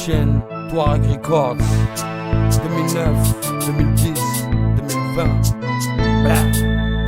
chaîne Touareg Records 2009, 2010, 2020.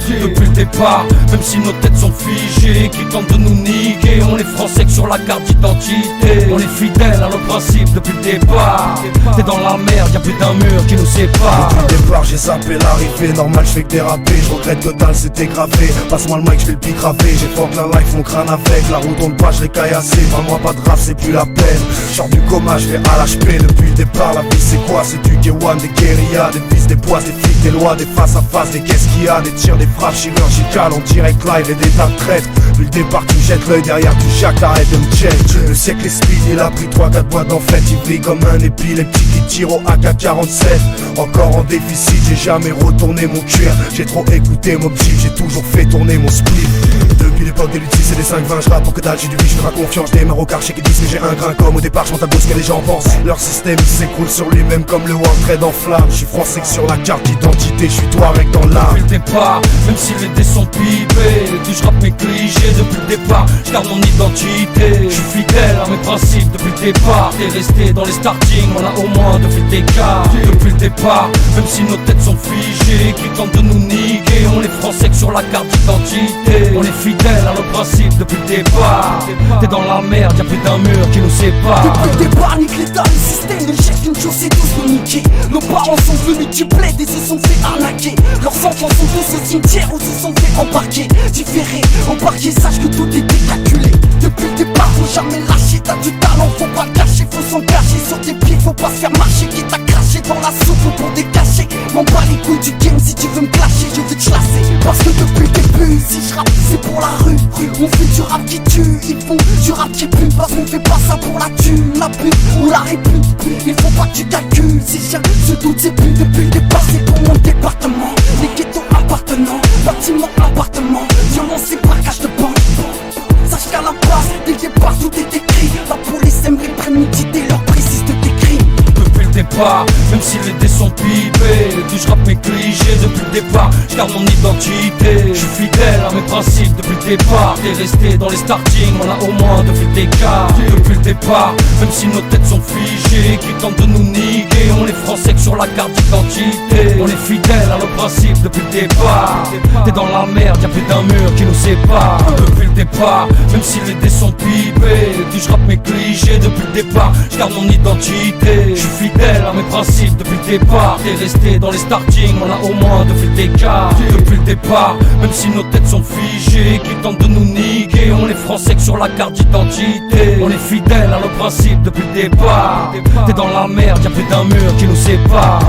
Depuis le départ, même si nos têtes sont figées, qui tentent de nous niquer, on est français que sur la carte d'identité. On est fidèles à nos principes depuis le départ. T'es dans la merde, y'a plus d'un mur qui nous sépare. Depuis le départ j'ai zappé l'arrivée, normal je fais que déraper. Je regrette que dalle c'était gravé, passe-moi le mic je vais le pigraver. J'ai fuck la life, mon crâne avec, la roue tourne pas je l'ai caillassé. Pas moi pas de rap c'est plus la peine, genre du coma je vais à l'HP. Depuis le départ la vie c'est quoi? C'est du K1, des guérillas, des vis, des poids, des flics, des lois, des face à face, des qu'est-ce qu'il y a, des tirs, des frappes chirurgicales en direct live et des tas de traîtres. Depuis le départ tu me jettes l'œil derrière tu jack, t'arrêtes de me check. Le siècle est speed, il a pris 3-4 boîtes en fait. Il brille comme un épileptique qui tire au AK-47. Encore en déficit, j'ai jamais retourné mon cuir. J'ai trop écouté mon type, j'ai toujours fait tourner mon split. Depuis l'époque des luttes et des 5-20, je rappe pour que dalle, j'ai du riche, je fais confiance. Des marocs archers qui disent que j'ai un grain comme au départ, je m'en tape ce que les gens pensent. Leur système il s'écroule sur lui-même comme le World Trade en flamme. Je suis français que sur la carte d'identité, je suis Touareg dans l'âme. Depuis le départ, même si les dés sont pipés, que je rappe mes clichés depuis le départ, je garde mon identité. Je suis fidèle à mes principes depuis le départ. T'es resté dans les starting, on a au moins depuis le départ. Depuis le départ, même si nos têtes sont figées, qui tentent de nous niquer, on est français que sur la carte d'identité. On est fidèles à nos principes depuis le départ. T'es dans la merde, y'a plus d'un mur qui nous sépare. Depuis le départ, nique l'état, le système, le chef d'une chose c'est tous nous niquer. Nos parents sont venus du bled et se sont fait arnaquer. Leurs enfants sont tous au cimetière ou se sont fait embarquer. Différés, embarquer, sache que tout est calculé. Depuis le départ, faut jamais lâcher, t'as du talent, faut pas le cacher, faut s'engager sur tes pieds, faut pas se faire marcher, quitte à cracher dans la soupe pour décacher. M'en bats les couilles du game, si tu veux me clasher, je vais te chlasser. Parce que depuis le début, si je rappe, c'est pour la rue. On fait du rap qui tue, ils font du rap qui pue. Parce qu'on fait pas ça pour la thune, la pute ou la réplique. Il faut pas que tu calcules, si j'ai ce doute, c'est plus depuis le départ, c'est pour mon département. Les ghettos appartenants, bâtiments, appartements, violence et braquage de banque. Sache qu'à la base, dès le départ, tout est écrit. La police aimerait préméditer leur précise de tes crimes. Depuis le départ, même si les dés sont pipés, que je rappe mes clichés depuis le départ, je garde mon identité. Je suis fidèle à mes principes depuis le départ. T'es resté dans les starting, on a au moins depuis le départ. Depuis le départ, même si nos têtes sont figées, qui tentent de nous niquer, on est français que sur la carte d'identité. On est fidèles à nos principes depuis le départ. T'es dans la merde, y'a plus d'un mur qui nous sépare. Depuis le départ, même si les dés sont pipés, que je rappe mes clichés depuis le départ, je garde mon identité. Je suis fidèle à mes principes depuis le départ. T'es resté dans les starting, on a au moins depuis le départ. Depuis le départ, même si nos têtes sont figées, qui tentent de nous niquer, on est français que sur la carte d'identité. On est fidèles à nos principes depuis le départ. T'es dans la merde, y'a plus d'un mur qui nous sépare.